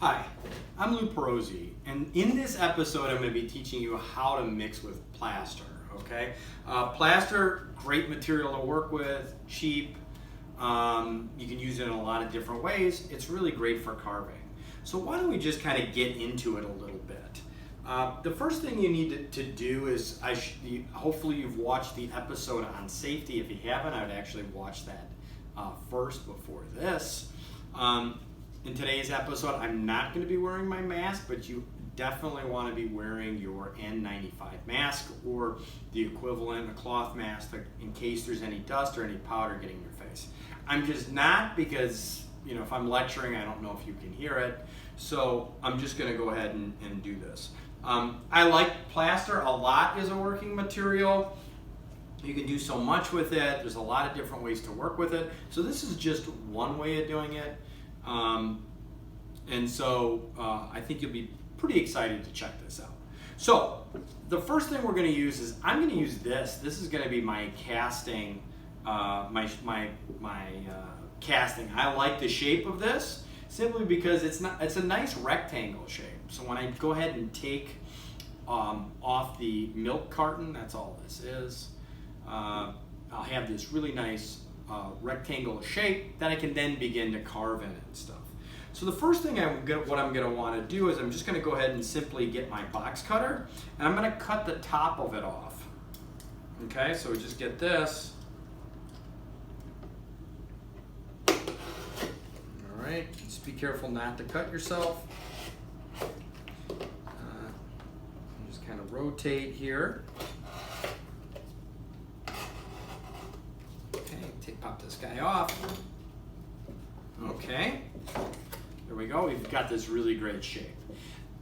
Hi, I'm Pierozzi, and in this episode I'm going to be teaching you how to mix with plaster, okay? Plaster, great material to work with, cheap, you can use it in a lot of different ways. It's really great for carving. So why don't we just kind of get into it a little bit. The first thing you need to do is, hopefully you've watched the episode on safety. If you haven't, I would actually watch that first before this. In today's episode, I'm not going to be wearing my mask, but you definitely want to be wearing your N95 mask or the equivalent, a cloth mask, in case there's any dust or any powder getting in your face. I'm just not, because if I'm lecturing, I don't know if you can hear it, so I'm just going to go ahead and do this. I like plaster a lot as a working material. You can do so much with it. There's a lot of different ways to work with it. So this is just one way of doing it. And so I think you'll be pretty excited to check this out. So the first thing we're going to use is, I'm going to use this. This is going to be my casting, casting. I like the shape of this simply because it's a nice rectangle shape. So when I go ahead and take off the milk carton, that's all this is. I'll have this really nice rectangle shape that I can then begin to carve in and stuff. So the first thing what I'm going to want to do is, I'm just going to go ahead and simply get my box cutter, and I'm going to cut the top of it off. Okay, so just get this. All right, just be careful not to cut yourself. Just kind of rotate here. Pop this guy off. Okay, there we go. We've got this really great shape.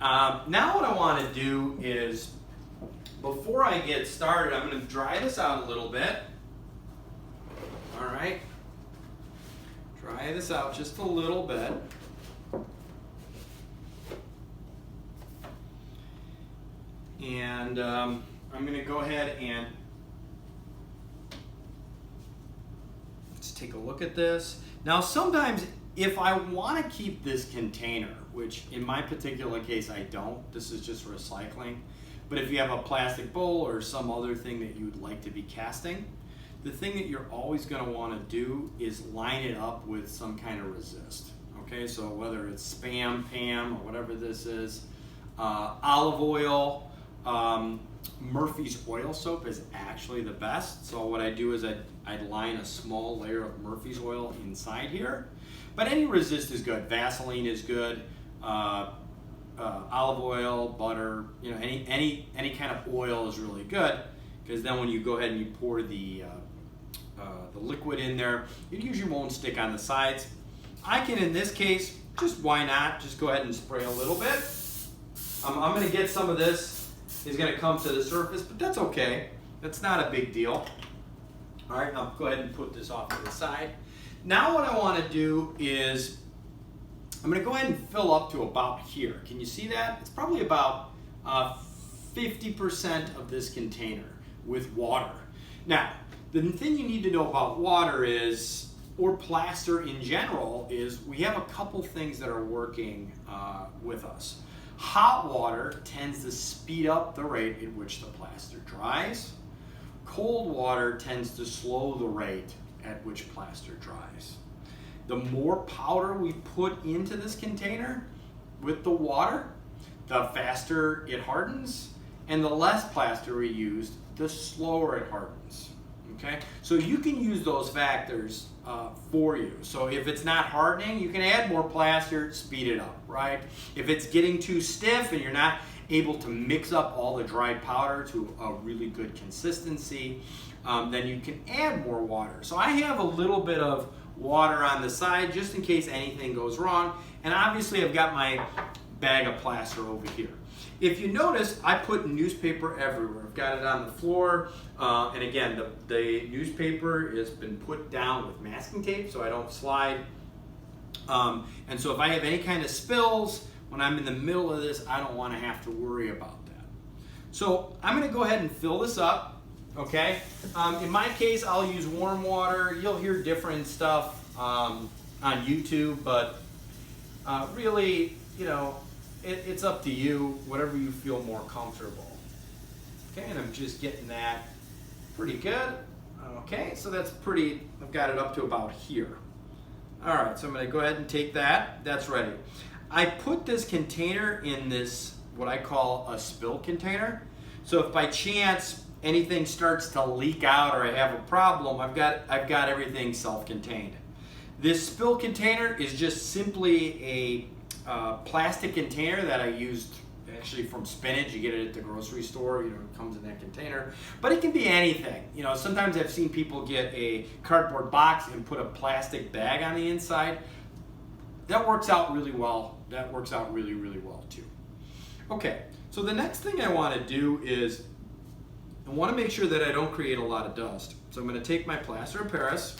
Now what I want to do is, before I get started, I'm going to dry this out a little bit. All right, dry this out just a little bit. And I'm going to go ahead and take a look at this. Now sometimes if I want to keep this container, which in my particular case I don't, this is just recycling, but if you have a plastic bowl or some other thing that you would like to be casting, the thing that you're always going to want to do is line it up with some kind of resist. Okay, so whether it's Spam, Pam, or whatever this is, olive oil, Murphy's oil soap is actually the best. So what I do is I'd line a small layer of Murphy's oil inside here. But any resist is good. Vaseline is good. Olive oil, butter, any kind of oil is really good, because then when you go ahead and you pour the liquid in there, it usually won't stick on the sides. I can, in this case, why not, just go ahead and spray a little bit. I'm going to get some of this is going to come to the surface, but that's okay. That's not a big deal. All right, I'll go ahead and put this off to the side. Now what I want to do is, I'm going to go ahead and fill up to about here. Can you see that? It's probably about 50% of this container with water. Now, the thing you need to know about water is, or plaster in general, is we have a couple things that are working with us. Hot water tends to speed up the rate at which the plaster dries. Cold water tends to slow the rate at which plaster dries. The more powder we put into this container with the water, the faster it hardens, and the less plaster we use, the slower it hardens. Okay, so you can use those factors for you. So if it's not hardening, you can add more plaster, speed it up, right? If it's getting too stiff and you're not able to mix up all the dried powder to a really good consistency, then you can add more water. So I have a little bit of water on the side just in case anything goes wrong, and obviously I've got my bag of plaster over here. If you notice, I put newspaper everywhere. I've got it on the floor, and again, the newspaper has been put down with masking tape so I don't slide. And so if I have any kind of spills, when I'm in the middle of this, I don't want to have to worry about that. So I'm going to go ahead and fill this up, okay? In my case, I'll use warm water. You'll hear different stuff on YouTube, but really, you know, it's up to you, whatever you feel more comfortable. Okay, and I'm just getting that pretty good. Okay, so that's pretty, I've got it up to about here. All right, so I'm gonna go ahead and take that. That's ready. I put this container in this, what I call a spill container. So if by chance anything starts to leak out or I have a problem, I've got everything self-contained. This spill container is just simply a plastic container that I used actually from spinach. You get it at the grocery store, you know, it comes in that container. But it can be anything. You know, sometimes I've seen people get a cardboard box and put a plastic bag on the inside. That works out really well. That works out really, really well too. Okay, so the next thing I want to do is I want to make sure that I don't create a lot of dust. So I'm going to take my plaster of Paris.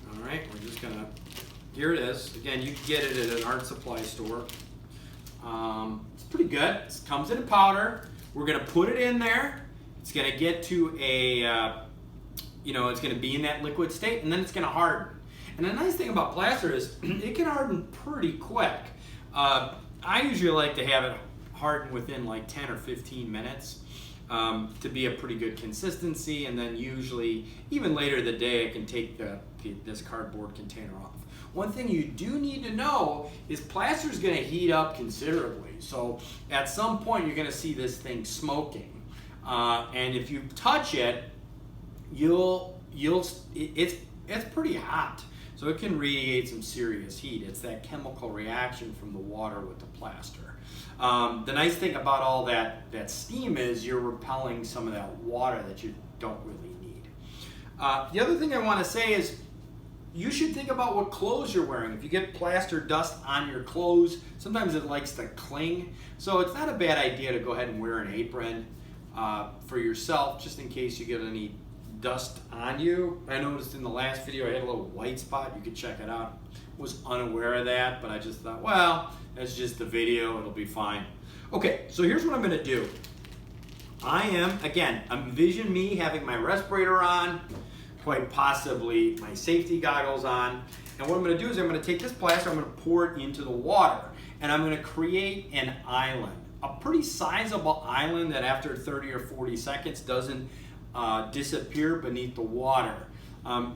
All right, we're just going to, here it is. Again, you can get it at an art supply store. It's pretty good. It comes in a powder. We're going to put it in there. It's going to get to a, you know, it's going to be in that liquid state, and then it's going to harden. And the nice thing about plaster is it can harden pretty quick. I usually like to have it harden within like 10 or 15 minutes to be a pretty good consistency, and then usually even later in the day I can take this cardboard container off. One thing you do need to know is plaster is going to heat up considerably. So at some point you're going to see this thing smoking, and if you touch it, it's pretty hot. So it can radiate some serious heat. It's that chemical reaction from the water with the plaster. The nice thing about all that steam is you're repelling some of that water that you don't really need. The other thing I want to say is you should think about what clothes you're wearing. If you get plaster dust on your clothes, sometimes it likes to cling. So it's not a bad idea to go ahead and wear an apron for yourself, just in case you get any dust on you. I noticed in the last video I had a little white spot. You could check it out. Was unaware of that, but I just thought, well, that's just the video, it'll be fine. Okay, so here's what I'm gonna do. Envision me having my respirator on, quite possibly my safety goggles on, and what I'm gonna do is I'm gonna take this plaster, I'm gonna pour it into the water, and I'm gonna create an island. A pretty sizable island that after 30 or 40 seconds doesn't disappear beneath the water.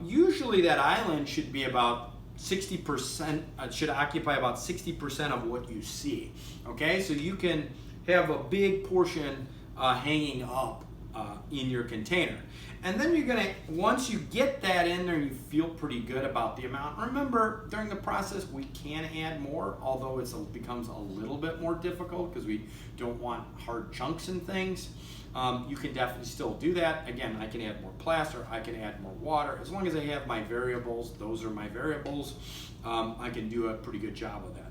Usually that island should be about 60%, should occupy about 60% of what you see. Okay, so you can have a big portion hanging up in your container. And then you're gonna, once you get that in there, you feel pretty good about the amount. Remember, during the process, we can add more, although it becomes a little bit more difficult because we don't want hard chunks and things. You can definitely still do that. Again, I can add more plaster, I can add more water. As long as I have my variables, those are my variables, I can do a pretty good job of that.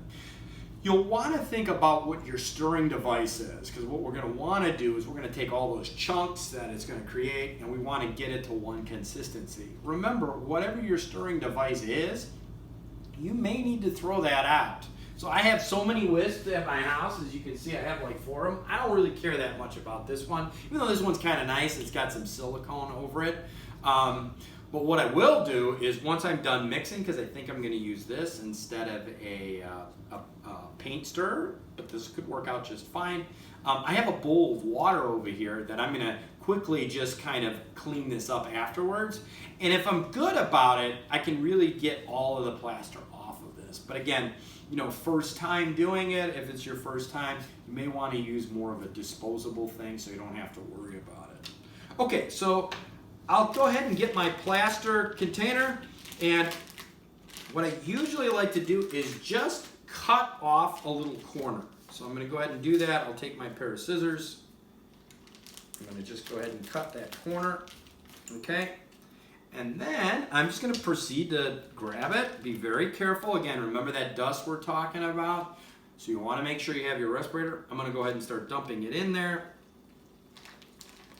You'll want to think about what your stirring device is, because what we're going to want to do is we're going to take all those chunks that it's going to create and we want to get it to one consistency. Remember, whatever your stirring device is, you may need to throw that out. So I have so many whisks at my house, as you can see, I have like 4 of them. I don't really care that much about this one, even though this one's kind of nice. It's got some silicone over it. But what I will do is once I'm done mixing, because I think I'm going to use this instead of a paint stirrer, but this could work out just fine. I have a bowl of water over here that I'm going to quickly just kind of clean this up afterwards. And if I'm good about it, I can really get all of the plaster off of this. But again, you know, first time doing it, if it's your first time, you may want to use more of a disposable thing so you don't have to worry about it. Okay, so I'll go ahead and get my plaster container, and what I usually like to do is just cut off a little corner. So I'm going to go ahead and do that. I'll take my pair of scissors. I'm going to just go ahead and cut that corner, okay? And then I'm just going to proceed to grab it. Be very careful. Again, remember that dust we're talking about? So you want to make sure you have your respirator. I'm going to go ahead and start dumping it in there.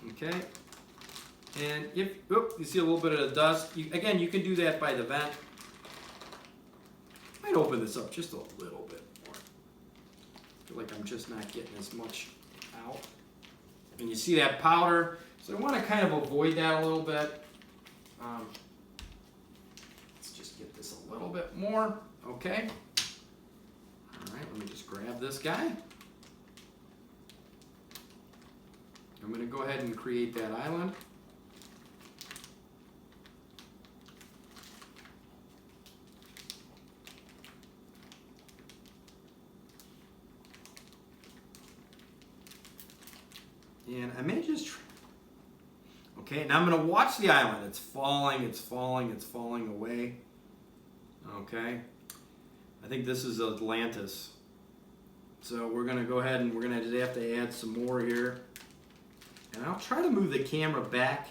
Okay. And if you see a little bit of the dust, again, you can do that by the vent. I might open this up just a little bit more. I feel like I'm just not getting as much out. And you see that powder, so I want to kind of avoid that a little bit. Let's just get this a little bit more, okay? just grab this guy. I'm going to go ahead and create that island. And I may just, okay, now I'm going to watch the island. It's falling, it's falling, it's falling away. Okay, I think this is Atlantis. So we're going to go ahead and we're going to have to add some more here. And I'll try to move the camera back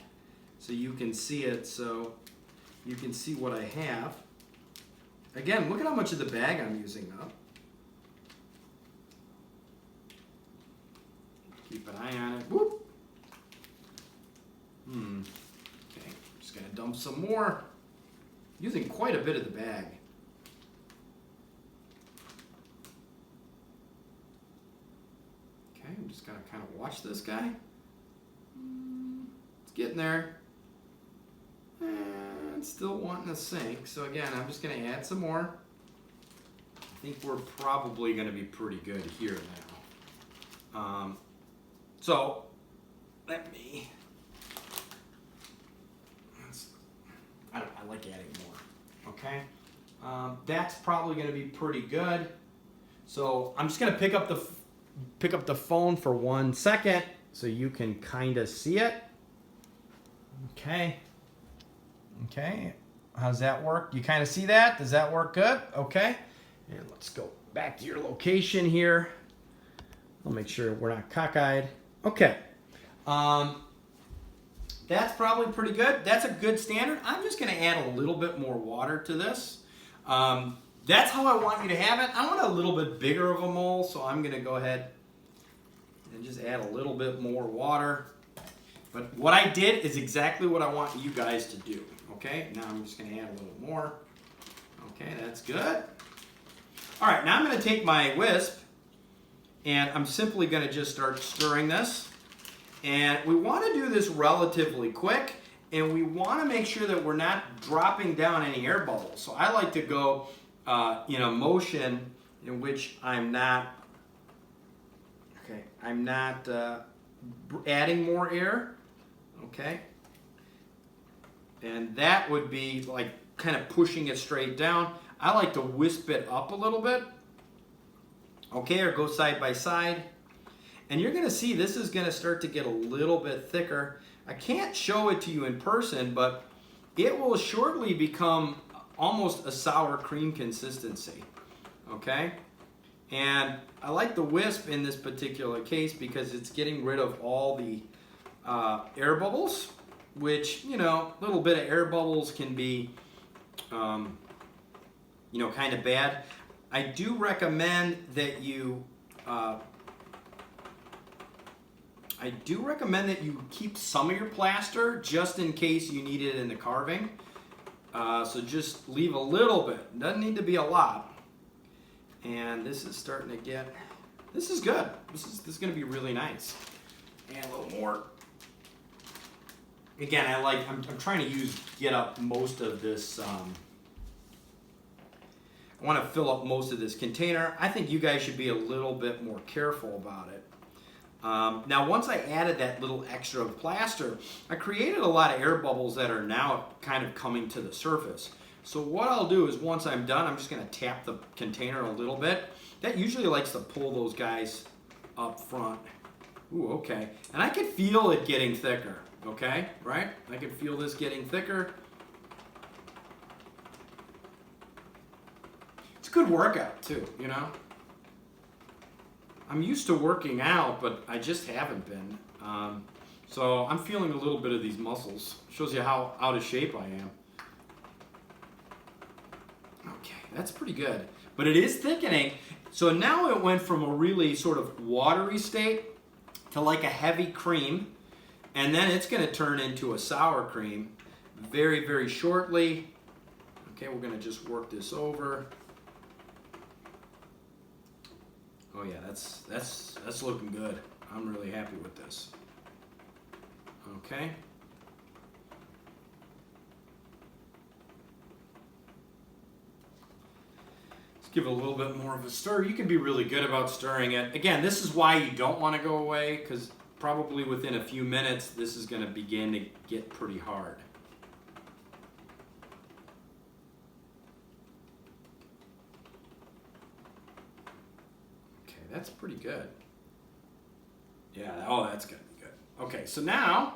so you can see it, so you can see what I have. Again, look at how much of the bag I'm using up. Keep an eye on it. Whoop. Okay, just gonna dump some more. Using quite a bit of the bag. Okay, I'm just gonna kind of watch this guy. It's getting there. And still wanting to sink. So again, I'm just gonna add some more. I think we're probably gonna be pretty good here now. So let me, I like adding more, okay? That's probably gonna be pretty good. So I'm just gonna pick up the phone for 1 second so you can kind of see it. Okay. Okay, how's that work? You kind of see that? Does that work good? Okay, and let's go back to your location here. I'll make sure we're not cockeyed. Okay, that's probably pretty good. That's a good standard. I'm just going to add a little bit more water to this. That's how I want you to have it. I want a little bit bigger of a mole, so I'm going to go ahead and just add a little bit more water. But what I did is exactly what I want you guys to do. Okay, now I'm just going to add a little more. Okay, that's good. All right, now I'm going to take my wisp and I'm simply going to just start stirring this. And we want to do this relatively quick, and we want to make sure that we're not dropping down any air bubbles. So I like to go in a motion in which I'm not adding more air. Okay, and that would be like kind of pushing it straight down. I like to wisp it up a little bit, okay, or go side by side. And you're going to see this is going to start to get a little bit thicker. I can't show it to you in person, but it will shortly become almost a sour cream consistency, okay? And I like the wisp in this particular case because it's getting rid of all the air bubbles, which, you know, a little bit of air bubbles can be, you know, kind of bad. I do recommend that you keep some of your plaster just in case you need it in the carving. So just leave a little bit. Doesn't need to be a lot. And this is starting to get, this is good. This is going to be really nice. And a little more. Again, I'm trying to get up most of this. I want to fill up most of this container. I think you guys should be a little bit more careful about it. Now, once I added that little extra plaster, I created a lot of air bubbles that are now kind of coming to the surface. So what I'll do is once I'm done, I'm just going to tap the container a little bit. That usually likes to pull those guys up front. Ooh, okay. And I can feel it getting thicker, okay? Right? I can feel this getting thicker. It's a good workout too, you know? I'm used to working out, but I just haven't been. So I'm feeling a little bit of these muscles. Shows you how out of shape I am. Okay, that's pretty good. But it is thickening. So now it went from a really sort of watery state to like a heavy cream. And then it's going to turn into a sour cream very, very shortly. Okay, we're going to just work this over. Oh yeah, that's looking good. I'm really happy with this. Okay. Let's Give it a little bit more of a stir. You can be really good about stirring it. Again, this is why you don't want to go away, because probably within a few minutes, this is going to begin to get pretty hard. Okay, that's pretty good. Yeah, oh, that's going to be good. Okay, so now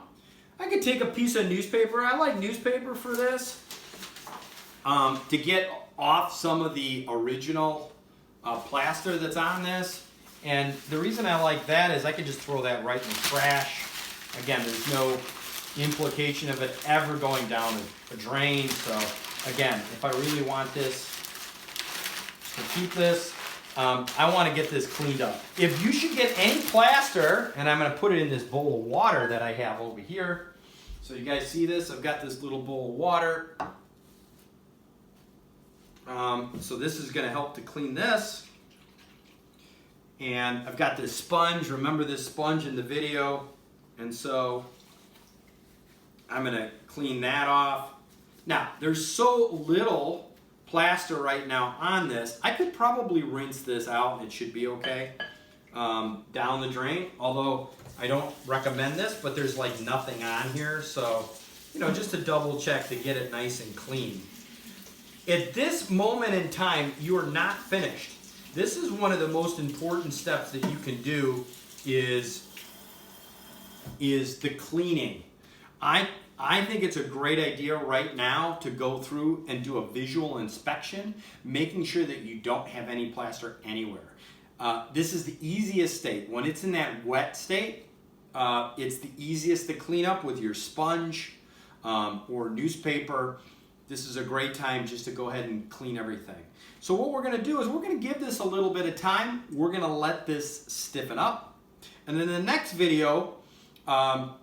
I could take a piece of newspaper. I like newspaper for this to get off some of the original plaster that's on this. And the reason I like that is I could just throw that right in the trash. Again, there's no implication of it ever going down a drain. So again, if I really want this to keep this, I want to get this cleaned up. If you should get any plaster, and I'm going to put it in this bowl of water that I have over here. So you guys see this? I've got this little bowl of water. So this is going to help to clean this. And I've got this sponge. Remember this sponge in the video. And so I'm going to clean that off. Now, there's so little plaster right now on this. I could probably rinse this out and it should be okay down the drain. Although I don't recommend this, but there's like nothing on here. So, you know, just to double check to get it nice and clean. At this moment in time, you are not finished. This is one of the most important steps that you can do is the cleaning. I think it's a great idea right now to go through and do a visual inspection, making sure that you don't have any plaster anywhere. This is the easiest state. When it's in that wet state, it's the easiest to clean up with your sponge or newspaper. This is a great time just to go ahead and clean everything. So what we're going to do is we're going to give this a little bit of time. We're going to let this stiffen up. And then in the next video, I'm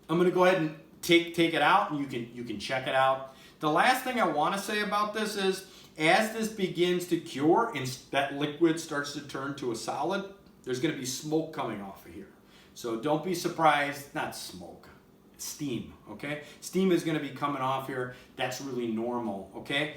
going to go ahead and take it out, and you can check it out. The last thing I want to say about this is, as this begins to cure and that liquid starts to turn to a solid, there's going to be smoke coming off of here. So don't be surprised, not smoke, steam, okay? Steam is going to be coming off here. That's really normal, okay?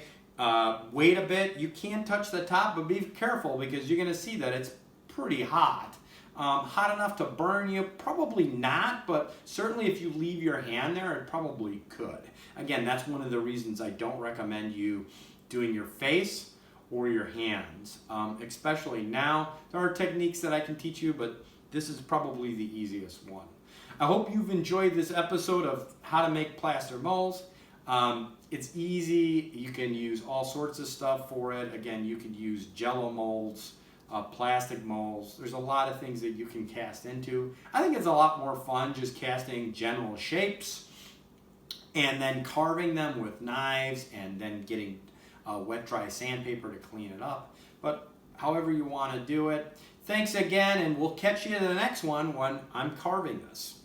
Wait a bit. You can touch the top, but be careful because you're going to see that it's pretty hot. Hot enough to burn you? Probably not, but certainly if you leave your hand there, it probably could. Again, that's one of the reasons I don't recommend you doing your face or your hands, especially now. There are techniques that I can teach you, but this is probably the easiest one. I hope you've enjoyed this episode of how to make plaster molds. It's easy. You can use all sorts of stuff for it. Again, you could use Jello molds, plastic molds. There's a lot of things that you can cast into. I think it's a lot more fun just casting general shapes and then carving them with knives and then getting wet dry sandpaper to clean it up. But however you want to do it. Thanks again, and we'll catch you in the next one when I'm carving this.